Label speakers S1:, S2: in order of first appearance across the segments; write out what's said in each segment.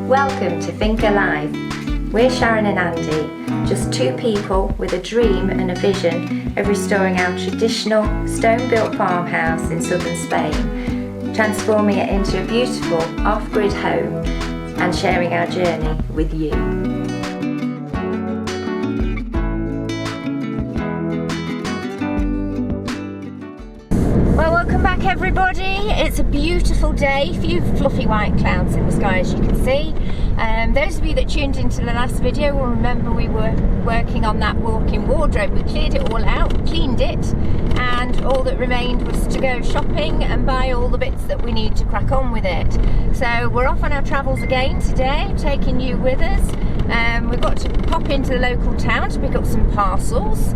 S1: Welcome to Think Alive. We're Sharon and Andy, just two people with a dream and a vision of restoring our traditional stone-built farmhouse in southern Spain, transforming it into a beautiful off-grid home and sharing our journey with you. Well, welcome back everybody. It's a beautiful day, a few fluffy white clouds in the sky as you can see. Those of you that tuned into the last video will remember we were working on that walk-in wardrobe. We cleared it all out, cleaned it, and all that remained was to go shopping and buy all the bits that we need to crack on with it. So we're off on our travels again today, taking you with us. We've got to pop into the local town to pick up some parcels,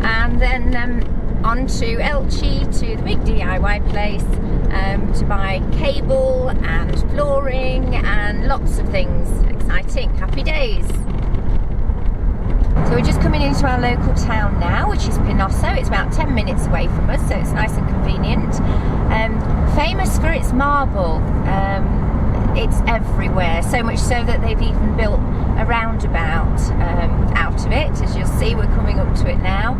S1: and then on to Elche, to the big DIY place, to buy cable and flooring and lots of things. Exciting, happy days. So we're just coming into our local town now, which is Pinoso. It's about 10 minutes away from us, so it's nice and convenient. Famous for its marble. It's everywhere, so much so that they've even built a roundabout out of it. As you'll see, we're coming up to it now.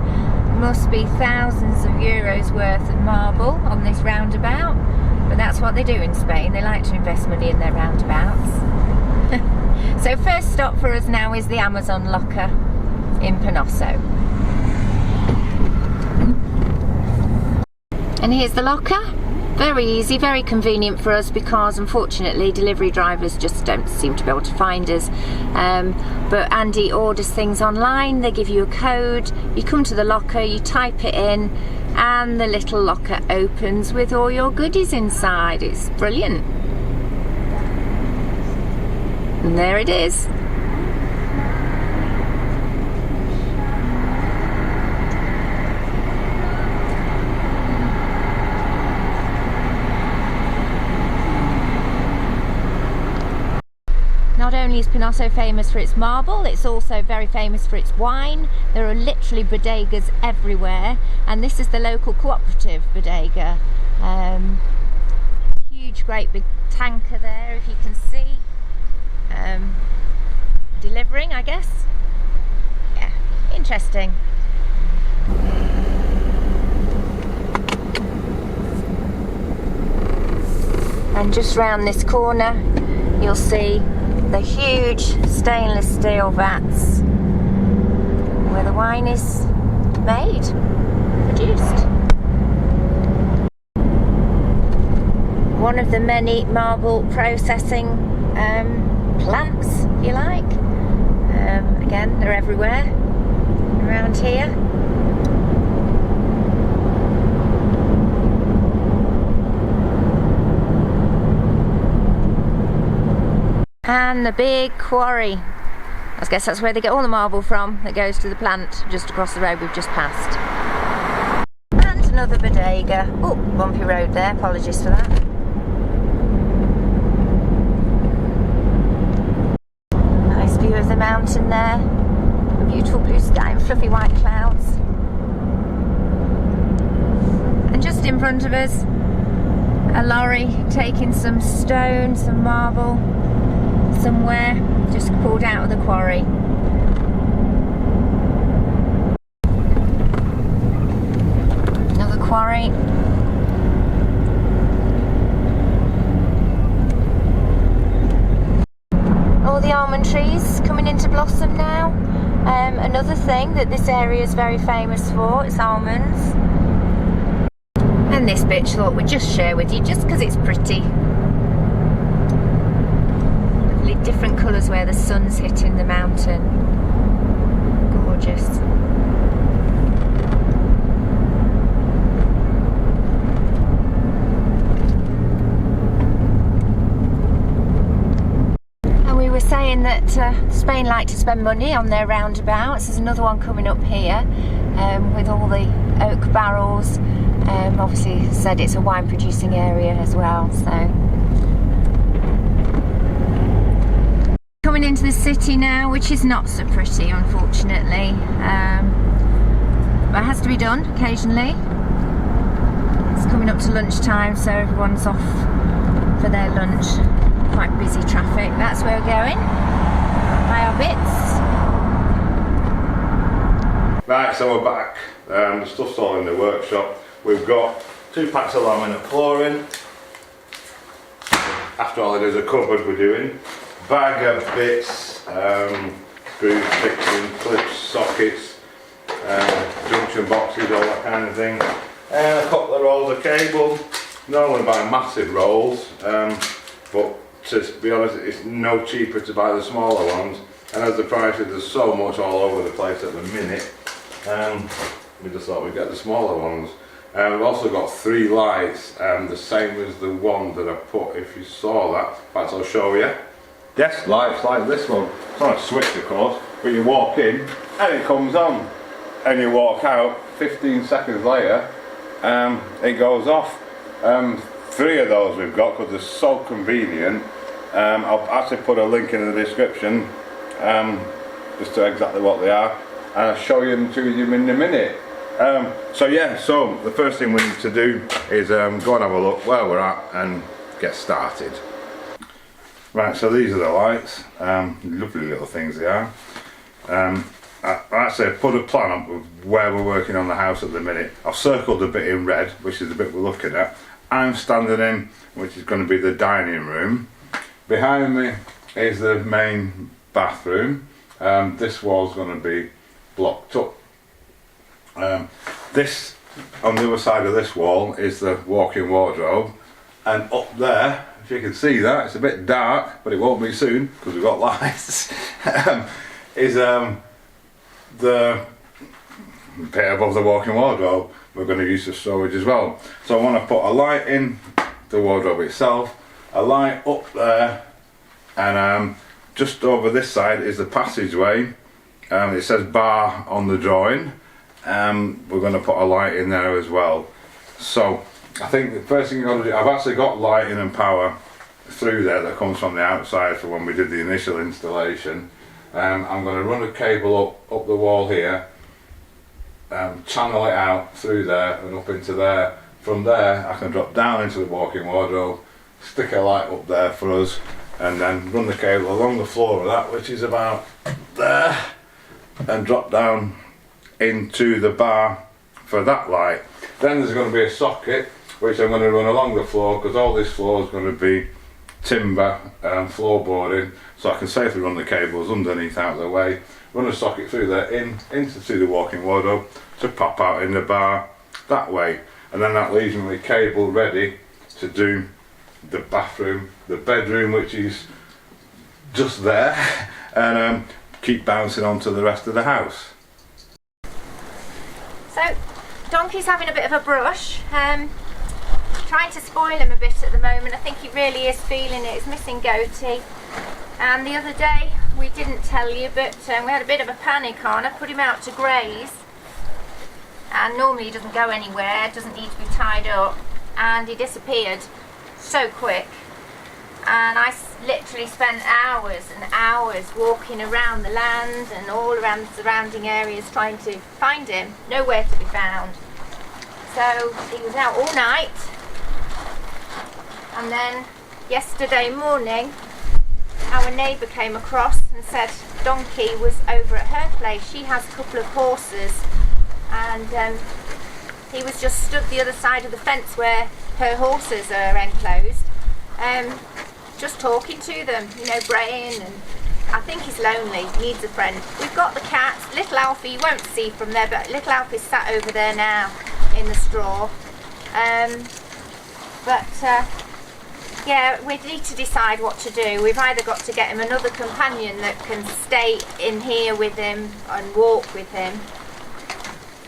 S1: Must be thousands of euros worth of marble on this roundabout, but that's what they do in Spain. They like to invest money in their roundabouts. So first stop for us now is the Amazon locker in Pinoso. And here's the locker. Very easy, very convenient for us because unfortunately delivery drivers just don't seem to be able to find us. But Andy orders things online, they give you a code, you come to the locker, you type it in, and the little locker opens with all your goodies inside. It's brilliant. And there it is. Not only is Pinoso famous for its marble, it's also very famous for its wine. There are literally bodegas everywhere, and this is the local cooperative bodega. Huge, great big tanker there, if you can see. Delivering, I guess. Yeah, interesting. And just round this corner, you'll see the huge stainless steel vats where the wine is made, produced. One of the many marble processing plants, if you like. Again, they're everywhere around here. And the big quarry. I guess that's where they get all the marble from that goes to the plant just across the road we've just passed. And another bodega. Oh, bumpy road there, apologies for that. Nice view of the mountain there. A beautiful blue sky and fluffy white clouds. And just in front of us, a lorry taking some stone, some marble, somewhere, just pulled out of the quarry. Another quarry. All the almond trees coming into blossom now. Another thing that this area is very famous for is almonds. And this bit thought we'd just share with you just because it's pretty. Different colours where the sun's hitting the mountain. Gorgeous. And we were saying that Spain like to spend money on their roundabouts. There's another one coming up here with all the oak barrels. Obviously said it's a wine producing area as well, so. Coming into the city now, which is not so pretty, unfortunately, but it has to be done occasionally. It's coming up to lunchtime, so everyone's off for their lunch. quite busy traffic. That's where we're going. Buy our bits.
S2: Right, so we're back. The stuff's all in the workshop. We've got 2 packs of laminate flooring. After all, it is a cupboard we're doing. Bag of bits, screws, fixing, clips, sockets, junction boxes, all that kind of thing. And a couple of rolls of cable. Normally buy massive rolls, but to be honest, it's no cheaper to buy the smaller ones. And as the prices are so much all over the place at the minute, we just thought we'd get the smaller ones. We've also got 3 lights, the same as the one that I put, if you saw that. In fact, I'll show you. Yes, lights like this one. It's not a switch, of course, but you walk in and it comes on. And you walk out, 15 seconds later, it goes off. 3 of those we've got because they're so convenient. I'll actually put a link in the description just to exactly what they are, and I'll show them to you in a minute. So the first thing we need to do is go and have a look where we're at and get started. Right, so these are the lights. Lovely little things they are. I actually put a plan up of where we're working on the house at the minute. I've circled a bit in red, which is the bit we're looking at. I'm standing in, which is going to be the dining room. Behind me is the main bathroom. This wall's going to be blocked up. This, on the other side of this wall, is the walk-in wardrobe, and up there, if you can see that, it's a bit dark, but it won't be soon because we've got lights, is the bit above the walk-in wardrobe we're going to use for storage as well. So I want to put a light in the wardrobe itself, a light up there, and just over this side is the passageway. It says bar on the drawing. We're going to put a light in there as well. So I think the first thing you've got to do, I've actually got lighting and power through there that comes from the outside for when we did the initial installation. I'm going to run a cable up the wall here, channel it out through there and up into there. From there I can drop down into the walk-in wardrobe, stick a light up there for us, and then run the cable along the floor of that, which is about there, and drop down into the bar for that light. Then there's going to be a socket which I'm going to run along the floor, because all this floor is going to be timber floorboarding, so I can safely run the cables underneath out of the way, run a socket through there into the walk-in wardrobe to pop out in the bar that way, and then that leaves me with cable ready to do the bathroom, the bedroom, which is just there, and keep bouncing onto the rest of the house.
S1: So Donkey's having a bit of a brush, trying to spoil him a bit at the moment. I think he really is feeling it. He's missing goatee, and the other day we didn't tell you, but we had a bit of a panic on. I put him out to graze, and normally he doesn't go anywhere, doesn't need to be tied up, and he disappeared so quick, and I literally spent hours and hours walking around the land and all around the surrounding areas trying to find him. Nowhere to be found. So he was out all night, and then yesterday morning our neighbour came across and said Donkey was over at her place. She has a couple of horses, and he was just stood the other side of the fence where her horses are enclosed, just talking to them, you know, braying, and I think he's lonely, needs a friend. We've got the cats. Little Alfie, you won't see from there, but little Alfie's sat over there now in the straw. Yeah, we need to decide what to do. We've either got to get him another companion that can stay in here with him and walk with him,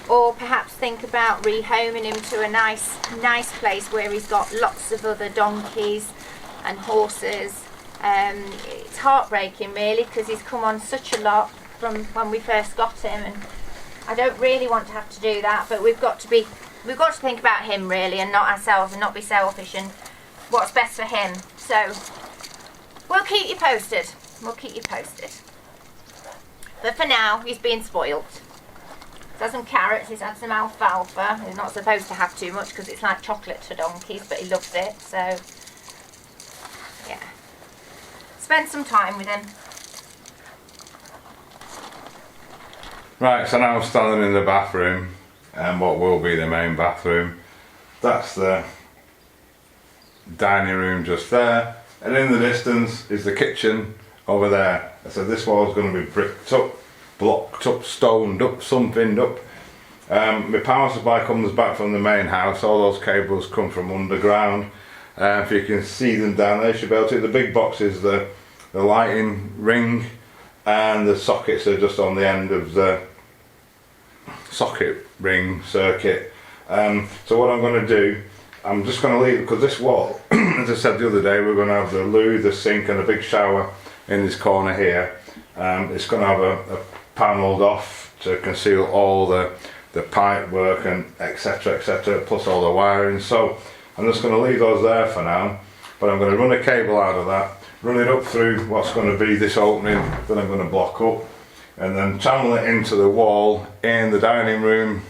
S1: or perhaps think about rehoming him to a nice place where he's got lots of other donkeys and horses. It's heartbreaking really, because he's come on such a lot from when we first got him, and I don't really want to have to do that, but we've got to think about him really, and not ourselves, and not be selfish, and what's best for him. So we'll keep you posted. But for now, he's being spoilt. He's had some carrots, he's had some alfalfa. He's not supposed to have too much because it's like chocolate for donkeys, but he loves it, so yeah. spend some time with him.
S2: Right, so now I'm standing in the bathroom, and what will be the main bathroom. That's the dining room just there, and in the distance is the kitchen over there. So this wall's going to be bricked up, blocked up, stoned up, something up. My power supply comes back from the main house. All those cables come from underground. If you can see them down there, you should be able to. The big box is the lighting ring, and the sockets are just on the end of the socket ring circuit. So what I'm going to do, I'm just going to leave, because this wall, as I said the other day, we're going to have the loo, the sink and a big shower in this corner here. It's going to have a panelled off to conceal all the pipe work and etc, plus all the wiring. So I'm just going to leave those there for now, but I'm going to run a cable out of that, run it up through what's going to be this opening that I'm going to block up, and then channel it into the wall in the dining room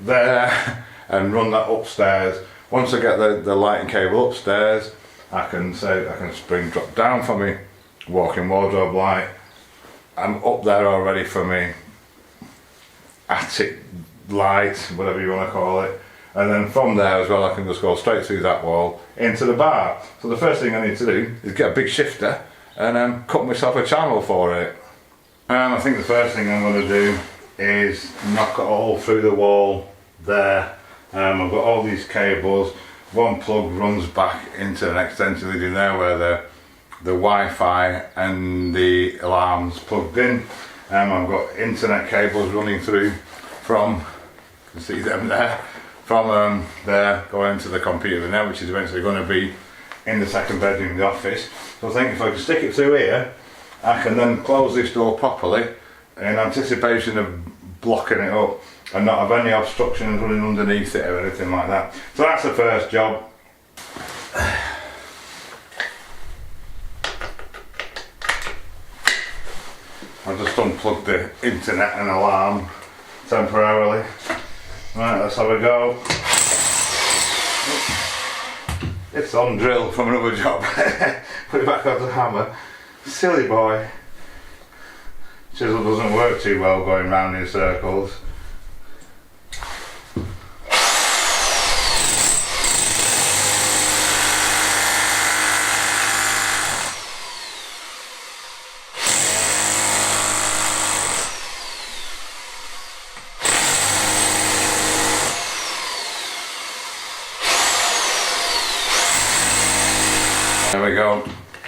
S2: there, and run that upstairs. Once I get the lighting cable upstairs, I can spring drop down for me walk-in wardrobe light. I'm up there already for me attic light, whatever you want to call it, and then from there as well I can just go straight through that wall into the bar. So the first thing I need to do is get a big shifter and cut myself a channel for it. I think the first thing I'm going to do is knock it all through the wall there. I've got all these cables. One plug runs back into an extension lead in there where the Wi-Fi and the alarms plugged in. I've got internet cables running through from, you can see them there, from there going to the computer now, which is eventually going to be in the second bedroom, the office. So I think if I can stick it through here, I can then close this door properly in anticipation of blocking it up and not have any obstructions running underneath it or anything like that. So that's the first job. I've just unplugged the internet and alarm temporarily. Right, let's have a go. It's on drill from another job. Put it back on the hammer. Silly boy. Chisel doesn't work too well going round in circles. There we go.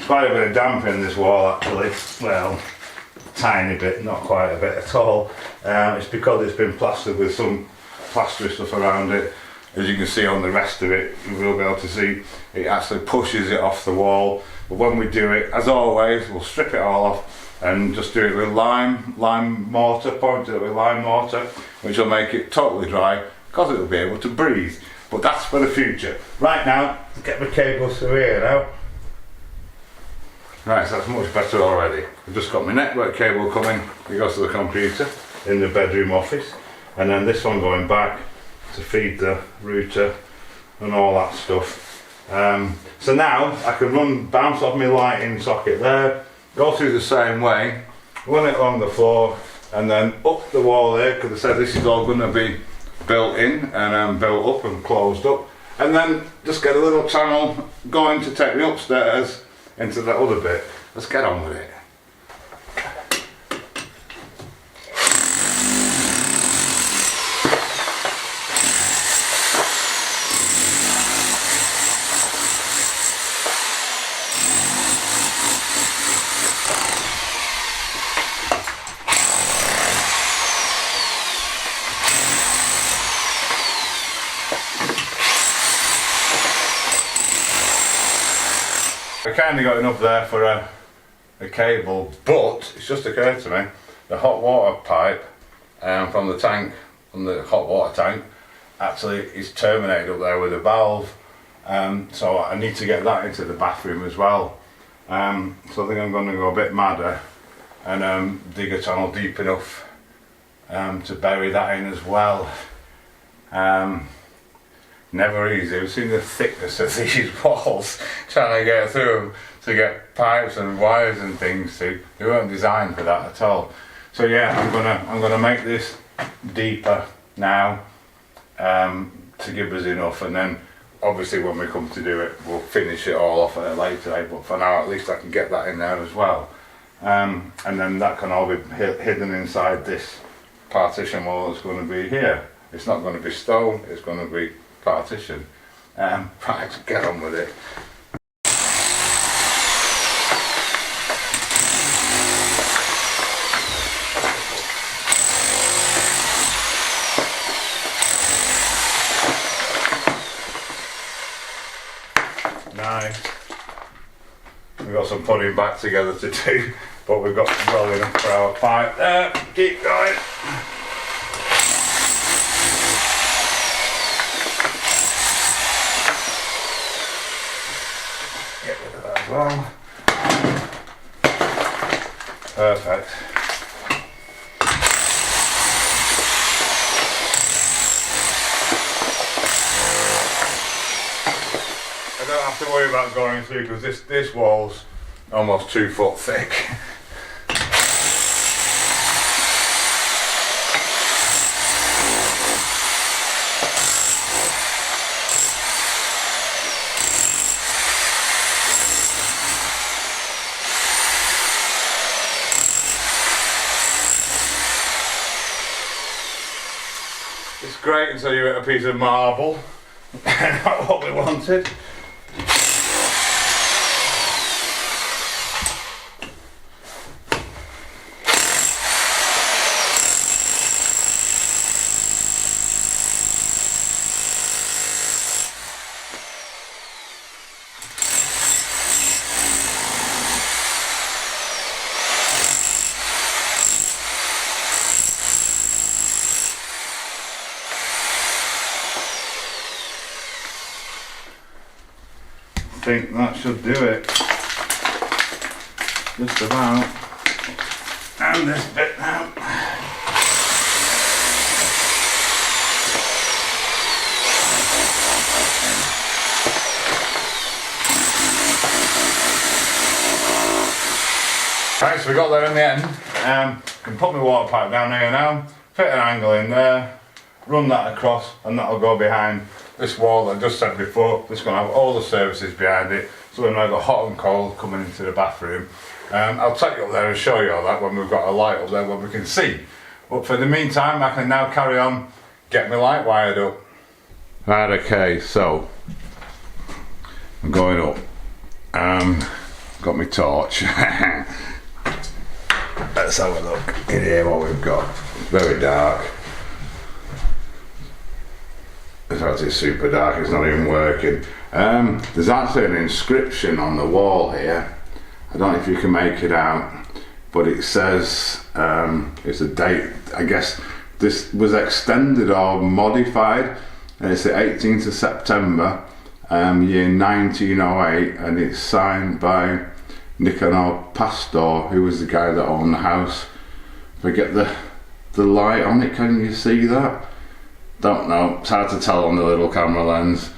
S2: Quite a bit of damp in this wall actually. Well, tiny bit, not quite a bit at all. It's because it's been plastered with some plastery stuff around it. As you can see on the rest of it, you will be able to see it actually pushes it off the wall. But when we do it, as always, we'll strip it all off and just do it with lime mortar, point it with lime mortar, which will make it totally dry because it will be able to breathe. But that's for the future. Right now, let's get the cables through here now. Right, so that's much better already. I've just got my network cable coming, it goes to the computer in the bedroom office, and then this one going back to feed the router and all that stuff. So now I can bounce off my lighting socket there, go through the same way, run it along the floor, and then up the wall there, because I said this is all going to be built in and built up and closed up, and then just get a little channel going to take me upstairs into that other bit. Let's get on with it. I kind of got enough there for a cable, but it's just occurred to me the hot water pipe from the tank, from the hot water tank, actually is terminated up there with a valve. So I need to get that into the bathroom as well. So I think I'm going to go a bit madder and dig a channel deep enough to bury that in as well. Never easy. We've seen the thickness of these walls trying to get through them. to get pipes and wires and things to. They weren't designed for that at all. So yeah, I'm gonna make this deeper now to give us enough, and then obviously when we come to do it, we'll finish it all off at a later date. But for now, at least I can get that in there as well, and then that can all be hidden inside this partition wall that's going to be here. It's not going to be stone, it's going to be partition. Right, get on with it. Nice. We've got some putting back together to do, but we've got well enough for our pipe there. Keep going. Get rid of that as well. Perfect. I don't have to worry about going through because this wall's almost 2 foot thick. It's great until you hit a piece of marble. Not what we wanted. I think that should do it. Just about. And this bit now. Right, so we got there in the end. Can put my water pipe down here now, fit an angle in there, run that across, and that'll go behind this wall that I just said before. It's going to have all the services behind it, so when I've got hot and cold coming into the bathroom, I'll take you up there and show you all that when we've got a light up there, what we can see. But for the meantime, I can now carry on, get my light wired up. Right, okay, so I'm going up. Got my torch. Let's have a look in here what we've got. It's very dark. In fact, it's super dark, it's not even working. There's actually an inscription on the wall here. I don't know if you can make it out, but it says, it's a date, I guess this was extended or modified, and it's the 18th of September, year 1908, and it's signed by Nicanor Pastor, who was the guy that owned the house. If I get the light on it, can you see that? Don't know, it's hard to tell on the little camera lens.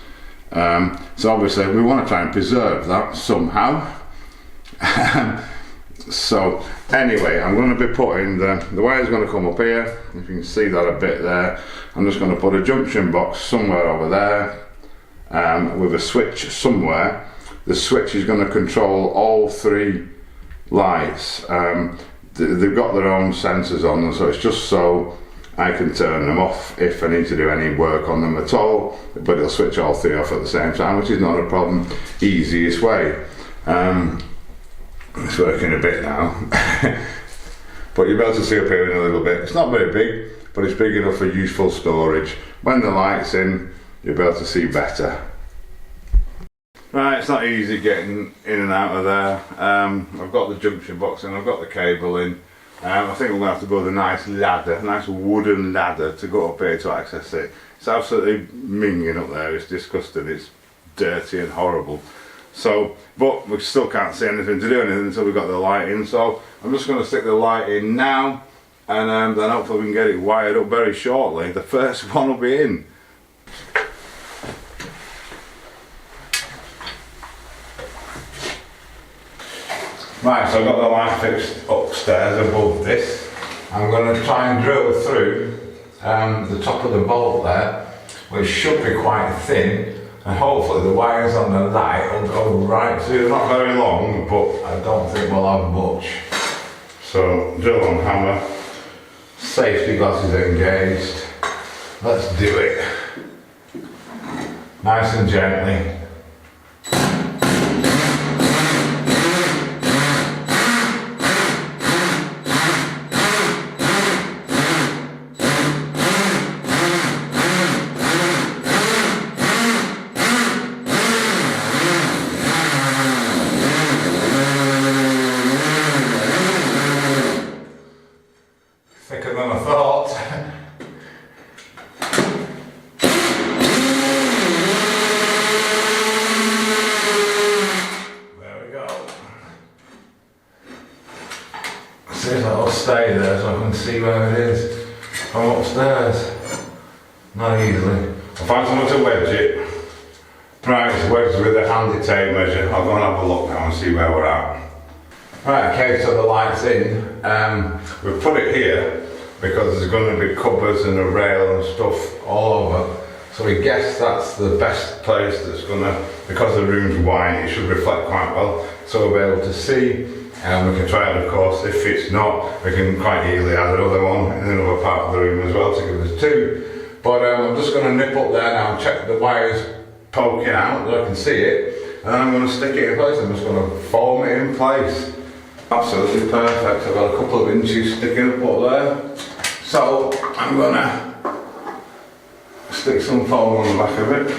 S2: So obviously we want to try and preserve that somehow. So anyway, I'm going to be putting the wire's going to come up here. If you can see that a bit there. I'm just going to put a junction box somewhere over there, with a switch somewhere. The switch is going to control all 3 lights. They've got their own sensors on them, so it's just so I can turn them off if I need to do any work on them at all, but it'll switch all 3 off at the same time, which is not a problem. Easiest way. It's working a bit now. But you'll be able to see up here in a little bit. It's not very big, but it's big enough for useful storage. When the light's in, you'll be able to see better. Right, it's not easy getting in and out of there. I've got the junction box in, I've got the cable in. I think we're going to have to go with a nice ladder, a nice wooden ladder to go up here to access it. It's absolutely minging up there, it's disgusting, it's dirty and horrible. So, but we still can't see anything to do anything until we've got the light in, so I'm just going to stick the light in now, and then hopefully we can get it wired up very shortly. The first one will be in. Right, so I've got the light fixed upstairs above this. I'm going to try and drill through the top of the bolt there, which should be quite thin, and hopefully the wires on the light will go right through. They're not very long, but I don't think we'll have much. So, drill and hammer, safety glasses engaged. Let's do it. Nice and gently. Thicker than I thought. There we go. See if that'll stay there so I can see where it is from upstairs. Not easily. I'll find somewhere to wedge it. Right, it's wedged with a handy tape measure. I'll go and have a look now and see where we're at. Right, okay, so the light's in. We've put it here because there's going to be cupboards and a rail and stuff all over. So we guess that's the best place that's going to, because the room's wide, it should reflect quite well. So we'll be able to see, and we can try it of course. If it's not, we can quite easily add another one in another part of the room as well to give us two. But I'm just going to nip up there now and check the wires poking out so I can see it. And then I'm going to stick it in place. I'm just going to form it in place. Absolutely perfect. I've got a couple of inches sticking up there. So I'm gonna stick some foam on the back of it.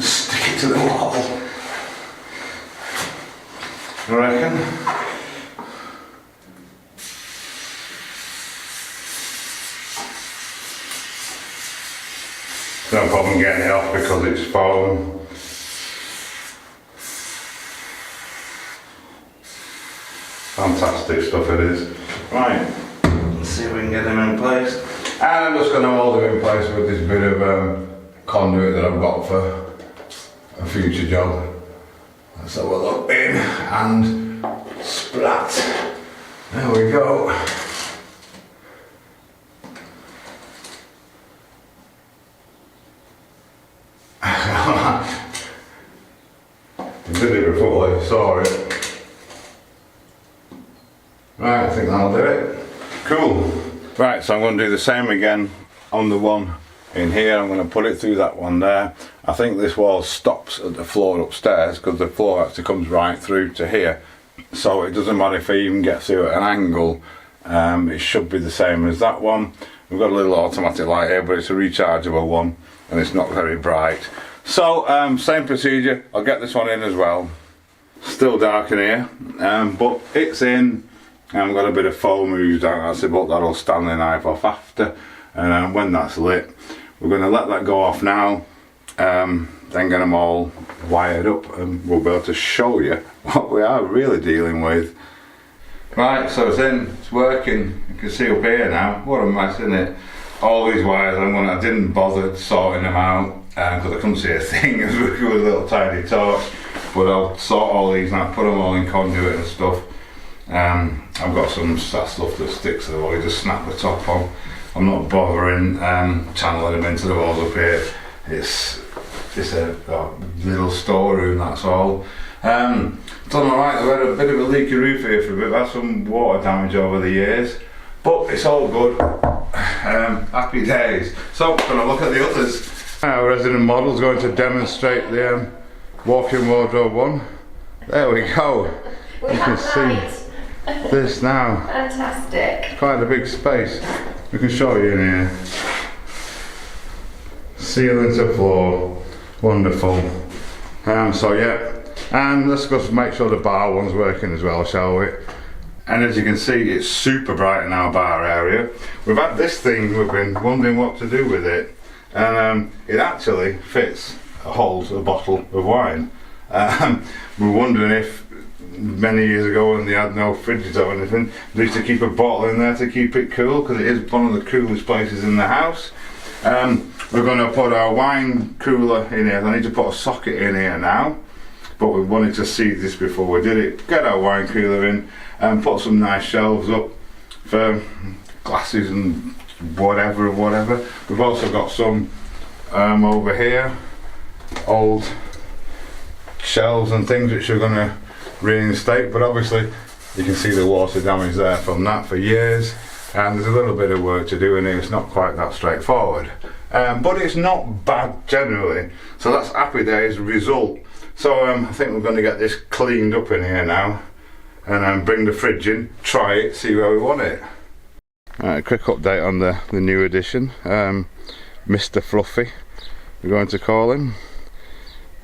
S2: Stick it to the wall. I reckon. No problem getting it off because it's foam. Fantastic stuff it is. Right, let's see if we can get them in place. And I'm just going to hold them in place with this bit of conduit that I've got for a future job. Let's have a look in and splat. There we go. I did it before I saw it. Right, I think that'll do it. Cool. Right, so I'm going to do the same again on the one in here. I'm going to put it through that one there. I think this wall stops at the floor upstairs because the floor actually comes right through to here. So it doesn't matter if I even get through at an angle. It should be the same as that one. We've got a little automatic light here, but it's a rechargeable one and it's not very bright. So, same procedure. I'll get this one in as well. Still dark in here, but it's in. I've got a bit of foam oozed out, that's it, but that'll stand the knife off after. And when that's lit, we're going to let that go off now, then get them all wired up, and we'll be able to show you what we are really dealing with. Right, so it's in, it's working. You can see up here now, what a mess, isn't it? All these wires, I didn't bother sorting them out because I couldn't see a thing with a little tiny torch. But I'll sort all these now, put them all in conduit and stuff. I've got some stuff that sticks to the wall, you just snap the top on. I'm not bothering channeling them into the walls up here. It's just a little storeroom, that's all. Done alright, we had a bit of a leaky roof here for a bit, had some water damage over the years. But it's all good. Happy days. So, we're going to look at the others. Our resident model is going to demonstrate the walk-in wardrobe one. There we go. You can see this now.
S1: Fantastic.
S2: It's quite a big space. We can show you in here. Ceiling to floor. Wonderful. So yeah. And let's go make sure the bar one's working as well, shall we? And as you can see, it's super bright in our bar area. We've had this thing, we've been wondering what to do with it. And it actually fits, holds a bottle of wine. We're wondering if many years ago when they had no fridges or anything, they used to keep a bottle in there to keep it cool, because it is one of the coolest places in the house. We're going to put our wine cooler in here. I need to put a socket in here now. but we wanted to see this before we did it. Get our wine cooler in and put some nice shelves up for glasses and whatever. We've also got some over here, old shelves and things which are going to reinstate, but obviously you can see the water damage there from that for years, and there's a little bit of work to do in here. It's not quite that straightforward, but it's not bad generally, so that's happy days result. So I think we're going to get this cleaned up in here now and bring the fridge in, try it, see where we want it. Quick update on the new addition, Mr. Fluffy we're going to call him.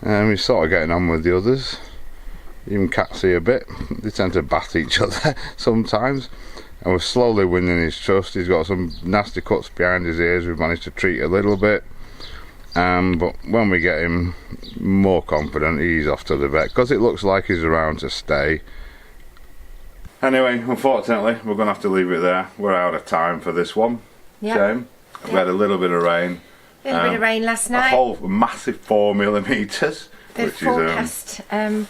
S2: He's sort of getting on with the others, even Catsy a bit. They tend to bat each other sometimes, and we're slowly winning his trust. He's got some nasty cuts behind his ears we've managed to treat a little bit, but when we get him more confident, he's off to the vet, because it looks like he's around to stay. Anyway, unfortunately we're going to have to leave it there. We're out of time for this one.
S1: Yep.
S2: Shame. We had a little bit of rain.
S1: A little bit of rain last night.
S2: A whole massive 4 millimetres.
S1: They've forecast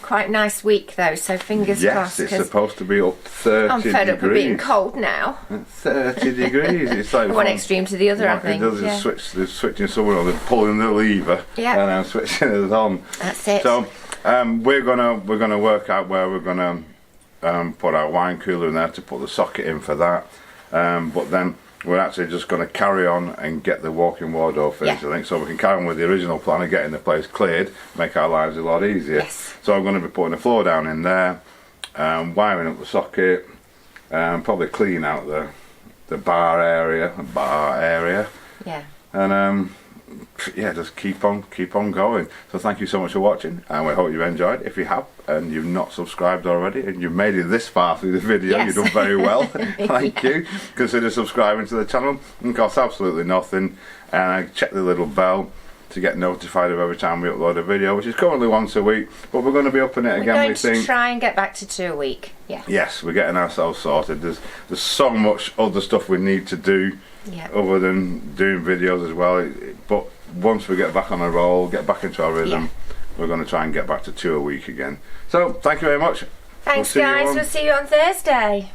S1: quite a nice week though, so fingers crossed.
S2: Yes, it's supposed to be up 30
S1: I'm fed up with being cold now.
S2: 30 degrees. It's like
S1: one extreme to the other, I think.
S2: It does is they're switching somewhere on, they're pulling the lever, and I'm switching it on.
S1: That's it.
S2: So we're gonna work out where we're gonna put our wine cooler in there to put the socket in for that. But then we're actually just going to carry on and get the walk-in wardrobe finished, I think, so we can carry on with the original plan of getting the place cleared, make our lives a lot easier.
S1: Yes.
S2: So I'm going to be putting the floor down in there, wiring up the socket, probably clean out the bar area.
S1: Yeah.
S2: And yeah, just keep on going. So thank you so much for watching, and we hope you've enjoyed. If you have and you've not subscribed already and you've made it this far through the video,
S1: yes.
S2: You've done very well. Thank you. Consider subscribing to the channel. It costs absolutely nothing, and check the little bell to get notified of every time we upload a video, which is currently once a week, but we're going to be upping it again.
S1: We're going to try and get back to 2 a week. Yeah.
S2: Yes, we're getting ourselves sorted. There's so much other stuff we need to do, other than doing videos as well. But once we get back on a roll, get back into our rhythm, we're going to try and get back to 2 a week again. So thank you very much.
S1: Thanks guys, we'll see you on Thursday.